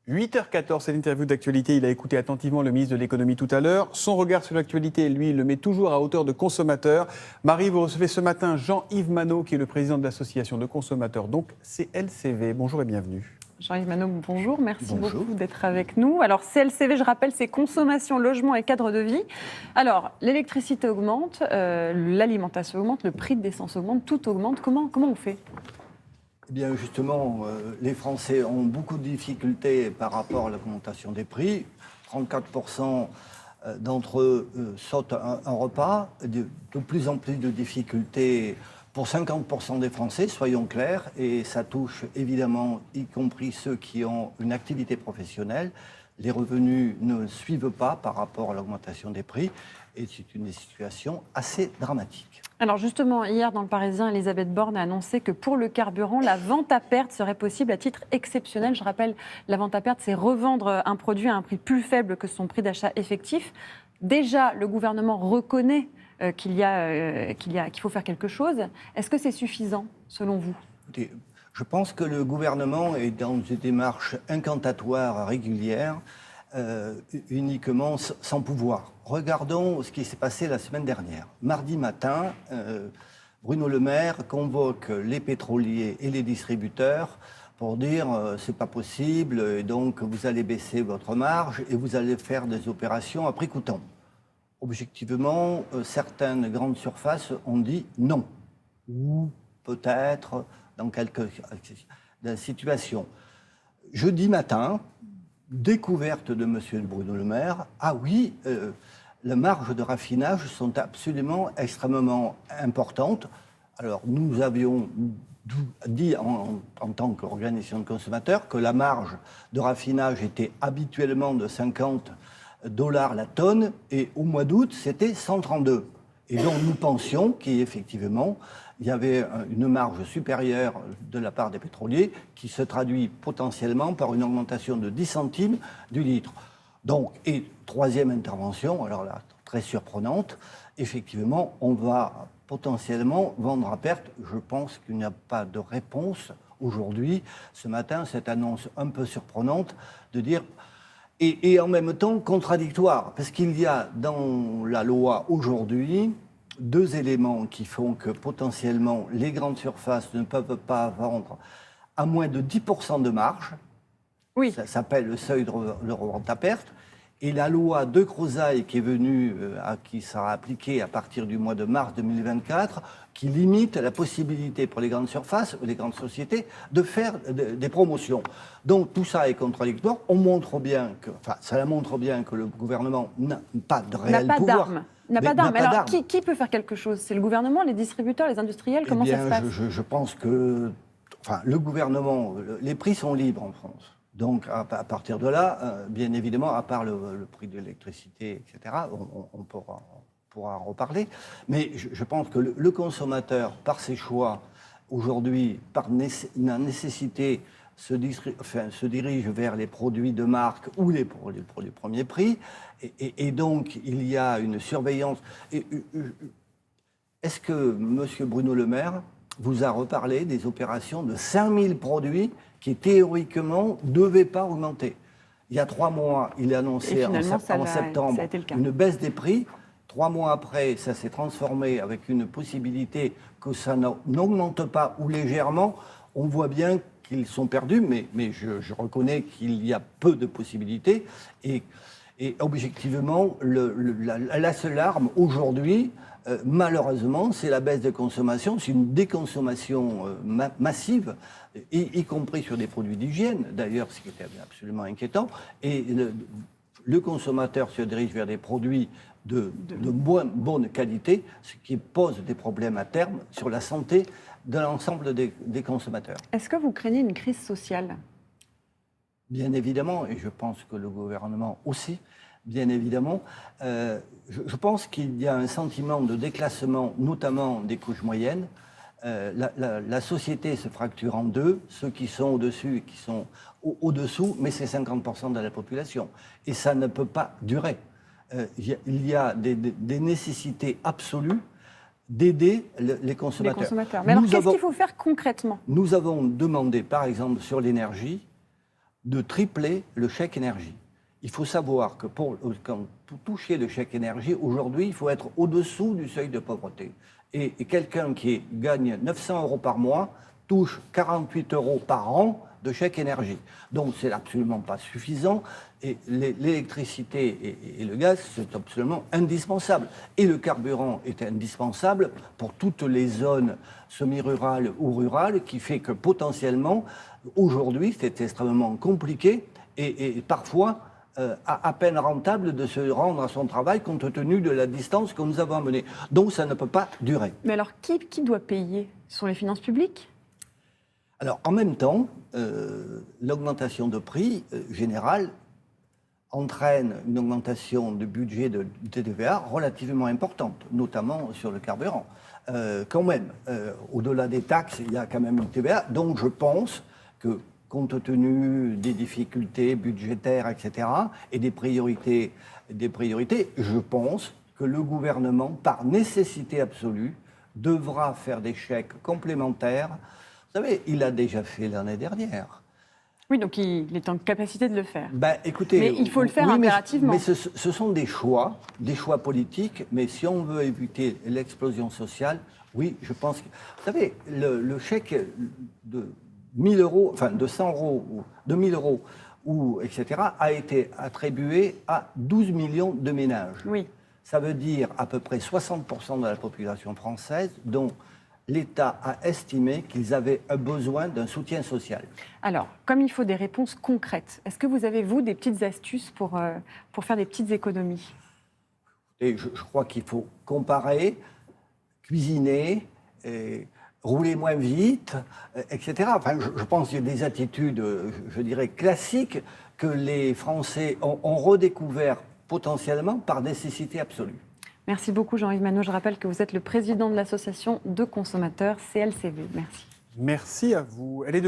8h14, c'est l'interview d'actualité. Il a écouté attentivement le ministre de l'économie tout à l'heure. Son regard sur l'actualité, lui, il le met toujours à hauteur de consommateur. Marie, vous recevez ce matin Jean-Yves Manot, qui est le président de l'association de consommateurs, donc CLCV. Bonjour et bienvenue. Jean-Yves Manot, bonjour. Merci beaucoup d'être avec nous. Alors, CLCV, je rappelle, c'est consommation, logement et cadre de vie. Alors, l'électricité augmente, l'alimentation augmente, le prix de l'essence augmente, tout augmente. Comment on fait ? Eh bien, justement, les Français ont beaucoup de difficultés par rapport à l'augmentation des prix. 34% d'entre eux sautent un repas. De plus en plus de difficultés pour 50% des Français, soyons clairs. Et ça touche évidemment, y compris ceux qui ont une activité professionnelle. Les revenus ne suivent pas par rapport à l'augmentation des prix. Et c'est une situation assez dramatique. Alors justement, hier dans le Parisien, Elisabeth Borne a annoncé que pour le carburant, la vente à perte serait possible à titre exceptionnel. Je rappelle, la vente à perte, c'est revendre un produit à un prix plus faible que son prix d'achat effectif. Déjà, le gouvernement reconnaît qu'il faut faire quelque chose. Est-ce que c'est suffisant, selon vous ? Écoutez, je pense que le gouvernement est dans une démarche incantatoire régulière, uniquement sans pouvoir. Regardons ce qui s'est passé la semaine dernière. Mardi matin, Bruno Le Maire convoque les pétroliers et les distributeurs pour dire c'est pas possible, et donc vous allez baisser votre marge et vous allez faire des opérations à prix coûtant. Objectivement, certaines grandes surfaces ont dit non, ou peut-être dans quelques situations. Jeudi matin, découverte de M. Bruno Le Maire, ah oui, les marges de raffinage sont absolument extrêmement importantes. Alors, nous avions dit en tant qu'organisation de consommateurs que la marge de raffinage était habituellement de $50 la tonne, et au mois d'août, c'était 132. Et donc, nous pensions qu'effectivement, il y avait une marge supérieure de la part des pétroliers qui se traduit potentiellement par une augmentation de 10 centimes du litre. Donc, et troisième intervention, alors là, très surprenante, effectivement, on va potentiellement vendre à perte. Je pense qu'il n'y a pas de réponse aujourd'hui. Ce matin, cette annonce un peu surprenante de dire... Et en même temps contradictoire, parce qu'il y a dans la loi aujourd'hui deux éléments qui font que potentiellement les grandes surfaces ne peuvent pas vendre à moins de 10% de marge. Oui. Ça s'appelle le seuil de revente à perte. Et la loi de Crozaille qui est venue, qui sera appliquée à partir du mois de mars 2024, qui limite la possibilité pour les grandes surfaces, les grandes sociétés, de faire des promotions. Donc tout ça est contradictoire. On montre bien que, enfin, ça montre bien que le gouvernement n'a pas de réel pouvoir. N'a pas d'armes. Alors, qui peut faire quelque chose ? C'est le gouvernement, les distributeurs, les industriels ? Comment ça se passe ? Je pense que le gouvernement, les prix sont libres en France. Donc, à partir de là, bien évidemment, à part le prix de l'électricité, etc., on pourra en reparler. Mais je pense que le consommateur, par ses choix, aujourd'hui, par nécessité, se dirige vers les produits de marque ou les produits premier prix. Et donc, il y a une surveillance. Est-ce que M. Bruno Le Maire vous a reparlé des opérations de 5000 produits qui, théoriquement, ne devaient pas augmenter? Il y a 3 mois, il a annoncé en septembre une baisse des prix. 3 mois après, ça s'est transformé avec une possibilité que ça n'augmente pas ou légèrement. On voit bien qu'ils sont perdus, mais je reconnais qu'il y a peu de possibilités. Et objectivement, la seule arme aujourd'hui, malheureusement, c'est la baisse de consommation, c'est une déconsommation massive, y compris sur des produits d'hygiène, d'ailleurs, ce qui était absolument inquiétant. Et le consommateur se dirige vers des produits de bonne qualité, ce qui pose des problèmes à terme sur la santé de l'ensemble des consommateurs. Est-ce que vous craignez une crise sociale ? Bien évidemment, et je pense que le gouvernement aussi, bien évidemment. Je pense qu'il y a un sentiment de déclassement, notamment des couches moyennes. La société se fracture en deux, ceux qui sont au-dessus et qui sont au-dessous, mais c'est 50% de la population. Et ça ne peut pas durer. Il y a des nécessités absolues d'aider les consommateurs. Mais alors, qu'est-ce qu'il faut faire concrètement ? Nous avons demandé, par exemple, sur l'énergie, de tripler le chèque énergie. Il faut savoir que pour toucher le chèque énergie, aujourd'hui, il faut être au-dessous du seuil de pauvreté. Et quelqu'un qui gagne 900 euros par mois touche 48 euros par an de chèque énergie. Donc, c'est absolument pas suffisant. Et l'électricité et le gaz, c'est absolument indispensable. Et le carburant est indispensable pour toutes les zones semi-rurales ou rurales, qui fait que potentiellement, aujourd'hui, c'est extrêmement compliqué et parfois à peine rentable de se rendre à son travail compte tenu de la distance que nous avons à mener. Donc, ça ne peut pas durer. Mais alors, qui doit payer? Ce sont les finances publiques? Alors, en même temps, l'augmentation de prix générale entraîne une augmentation de budget de TVA relativement importante, notamment sur le carburant. Quand même, au-delà des taxes, il y a quand même une TVA. Donc, je pense que, compte tenu des difficultés budgétaires, etc., et des priorités, je pense que le gouvernement, par nécessité absolue, devra faire des chèques complémentaires. Vous savez, il a déjà fait l'année dernière. Oui, donc il est en capacité de le faire. Ben, écoutez, mais il faut le faire impérativement. Mais ce sont des choix politiques, mais si on veut éviter l'explosion sociale, oui, je pense que... Vous savez, le chèque de 1 000 euros, enfin de 100 euros, ou de 1 000 euros, ou, etc., a été attribué à 12 millions de ménages. Oui. Ça veut dire à peu près 60% de la population française, dont l'État a estimé qu'ils avaient besoin d'un soutien social. Alors, comme il faut des réponses concrètes, est-ce que vous avez, vous, des petites astuces pour faire des petites économies? Et je crois qu'il faut comparer, cuisiner, rouler moins vite, etc. Enfin, je pense qu'il y a des attitudes, je dirais, classiques que les Français ont redécouvert potentiellement par nécessité absolue. Merci beaucoup Jean-Yves Manot. Je rappelle que vous êtes le président de l'association de consommateurs CLCV. Merci. Merci à vous. Elle est de